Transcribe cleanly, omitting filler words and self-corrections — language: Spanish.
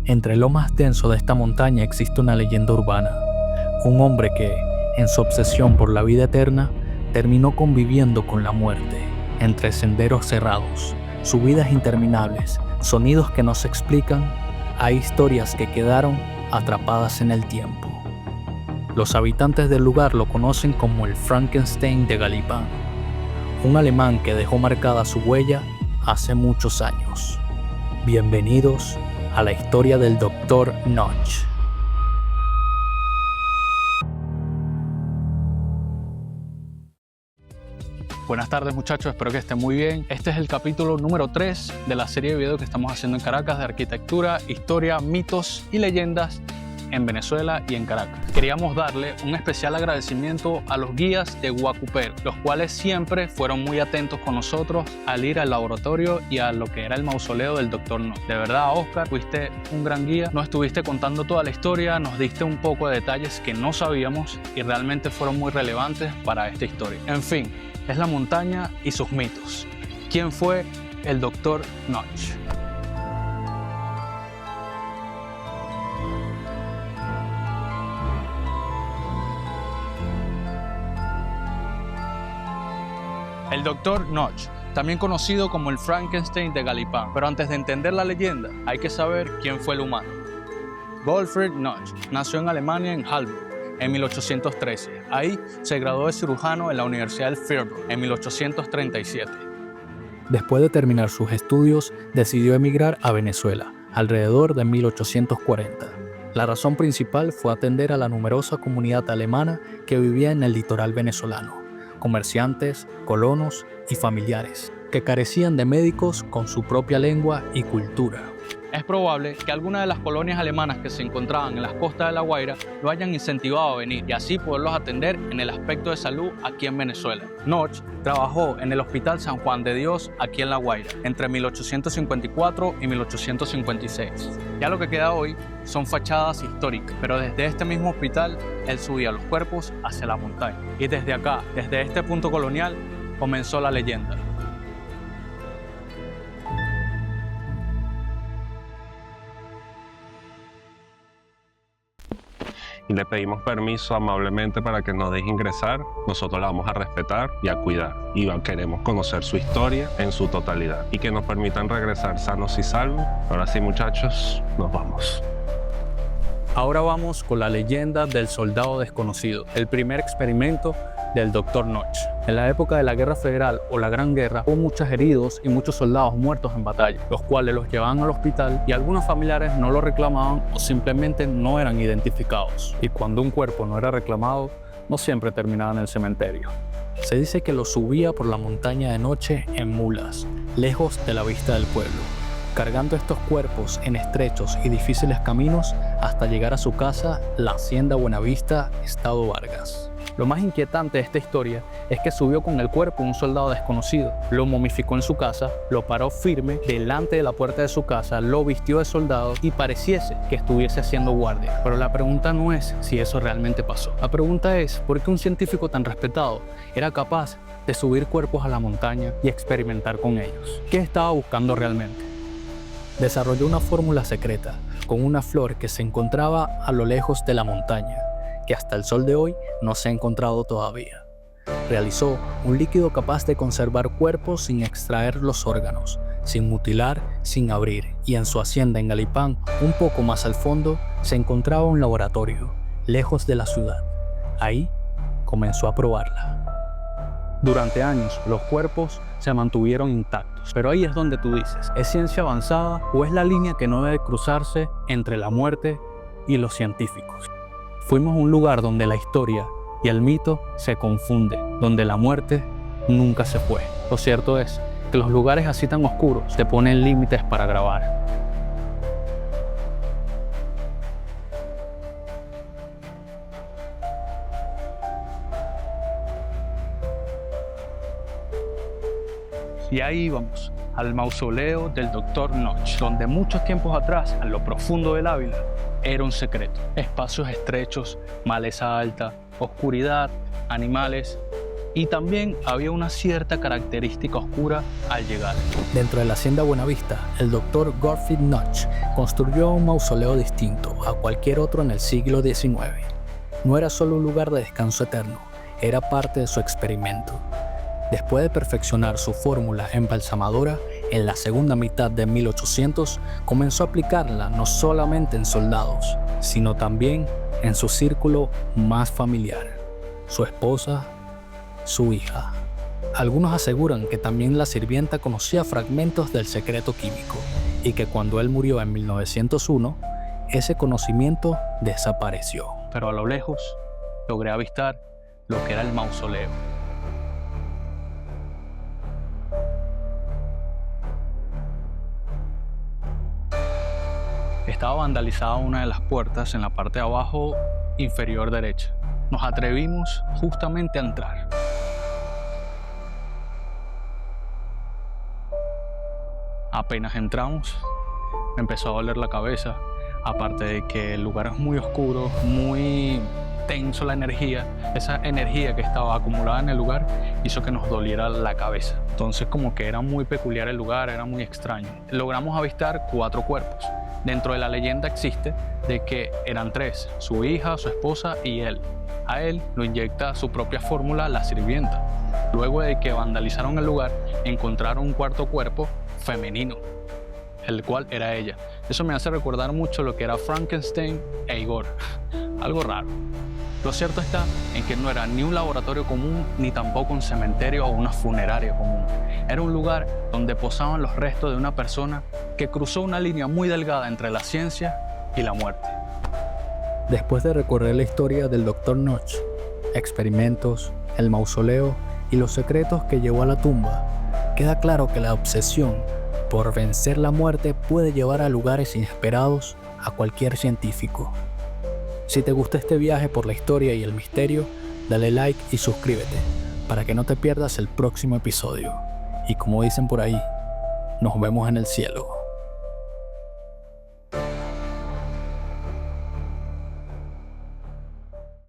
Entre lo más denso de esta montaña existe una leyenda urbana. Un hombre que, en su obsesión por la vida eterna, terminó conviviendo con la muerte, entre senderos cerrados, subidas interminables, sonidos que no se explican. Hay historias que quedaron atrapadas en el tiempo. Los habitantes del lugar lo conocen como el Frankenstein de Galipán, un alemán que dejó marcada su huella hace muchos años. Bienvenidos a la historia del Dr. Notch. Buenas tardes muchachos, espero que estén muy bien. Este es el capítulo número 3 de la serie de videos que estamos haciendo en Caracas de arquitectura, historia, mitos y leyendas en Venezuela y en Caracas. Queríamos darle un especial agradecimiento a los guías de Guacupé, los cuales siempre fueron muy atentos con nosotros al ir al laboratorio y a lo que era el mausoleo del Dr. Notch. De verdad, Oscar, fuiste un gran guía, nos estuviste contando toda la historia, nos diste un poco de detalles que no sabíamos y realmente fueron muy relevantes para esta historia. En fin, es la montaña y sus mitos. ¿Quién fue el Dr. Notch? El Dr. Notch, también conocido como el Frankenstein de Galipán. Pero antes de entender la leyenda, hay que saber quién fue el humano. Gottfried Notch nació en Alemania, en Halburg, en 1813. Ahí se graduó de cirujano en la Universidad de Freiburg en 1837. Después de terminar sus estudios, decidió emigrar a Venezuela, alrededor de 1840. La razón principal fue atender a la numerosa comunidad alemana que vivía en el litoral venezolano, comerciantes, colonos y familiares, que carecían de médicos con su propia lengua y cultura. Es probable que algunas de las colonias alemanas que se encontraban en las costas de La Guaira lo hayan incentivado a venir y así poderlos atender en el aspecto de salud aquí en Venezuela. Notch trabajó en el Hospital San Juan de Dios aquí en La Guaira entre 1854 y 1856. Ya lo que queda hoy son fachadas históricas, pero desde este mismo hospital él subía los cuerpos hacia la montaña. Y desde acá, desde este punto colonial, comenzó la leyenda. Y le pedimos permiso amablemente para que nos deje ingresar. Nosotros la vamos a respetar y a cuidar. Y queremos conocer su historia en su totalidad. Y que nos permitan regresar sanos y salvos. Ahora sí, muchachos, nos vamos. Ahora vamos con la leyenda del soldado desconocido, el primer experimento del Dr. Notch. En la época de la Guerra Federal o la Gran Guerra hubo muchos heridos y muchos soldados muertos en batalla, los cuales los llevaban al hospital y algunos familiares no lo reclamaban o simplemente no eran identificados. Y cuando un cuerpo no era reclamado, no siempre terminaba en el cementerio. Se dice que lo subía por la montaña de noche en mulas, lejos de la vista del pueblo, cargando estos cuerpos en estrechos y difíciles caminos hasta llegar a su casa, la Hacienda Buenavista, Estado Vargas. Lo más inquietante de esta historia es que subió con el cuerpo un soldado desconocido, lo momificó en su casa, lo paró firme delante de la puerta de su casa, lo vistió de soldado y pareciese que estuviese haciendo guardia. Pero la pregunta no es si eso realmente pasó. La pregunta es por qué un científico tan respetado era capaz de subir cuerpos a la montaña y experimentar con ellos. ¿Qué estaba buscando realmente? Desarrolló una fórmula secreta con una flor que se encontraba a lo lejos de la montaña, que hasta el sol de hoy no se ha encontrado todavía. Realizó un líquido capaz de conservar cuerpos sin extraer los órganos, sin mutilar, sin abrir, y en su hacienda en Galipán, un poco más al fondo, se encontraba un laboratorio, lejos de la ciudad. Ahí comenzó a probarla. Durante años, los cuerpos se mantuvieron intactos, pero ahí es donde tú dices, ¿es ciencia avanzada o es la línea que no debe cruzarse entre la muerte y los científicos? Fuimos a un lugar donde la historia y el mito se confunden, donde la muerte nunca se fue. Lo cierto es que los lugares así tan oscuros te ponen límites para grabar. Y ahí vamos, al mausoleo del Dr. Notch, donde muchos tiempos atrás, en lo profundo del Ávila, era un secreto. Espacios estrechos, maleza alta, oscuridad, animales y también había una cierta característica oscura al llegar. Dentro de la hacienda Buenavista, el Dr. Gottfried Notch construyó un mausoleo distinto a cualquier otro en el siglo XIX. No era solo un lugar de descanso eterno, era parte de su experimento. Después de perfeccionar su fórmula embalsamadora, en la segunda mitad de 1800 comenzó a aplicarla no solamente en soldados, sino también en su círculo más familiar, su esposa, su hija. Algunos aseguran que también la sirvienta conocía fragmentos del secreto químico y que cuando él murió en 1901, ese conocimiento desapareció. Pero a lo lejos logré avistar lo que era el mausoleo. Estaba vandalizada una de las puertas en la parte de abajo inferior derecha. Nos atrevimos justamente a entrar. Apenas entramos, me empezó a doler la cabeza, aparte de que el lugar es muy oscuro, muy tenso la energía. Esa energía que estaba acumulada en el lugar hizo que nos doliera la cabeza. Entonces como que era muy peculiar el lugar, era muy extraño. Logramos avistar 4 cuerpos. Dentro de la leyenda existe de que eran 3, su hija, su esposa y él. A él lo inyecta su propia fórmula, la sirvienta. Luego de que vandalizaron el lugar, encontraron un cuarto cuerpo femenino, el cual era ella. Eso me hace recordar mucho lo que era Frankenstein e Igor. Algo raro. Lo cierto está en que no era ni un laboratorio común, ni tampoco un cementerio o una funeraria común. Era un lugar donde posaban los restos de una persona que cruzó una línea muy delgada entre la ciencia y la muerte. Después de recorrer la historia del Dr. Notch, experimentos, el mausoleo y los secretos que llevó a la tumba, queda claro que la obsesión por vencer la muerte puede llevar a lugares inesperados a cualquier científico. Si te gusta este viaje por la historia y el misterio, dale like y suscríbete para que no te pierdas el próximo episodio. Y como dicen por ahí, nos vemos en el cielo.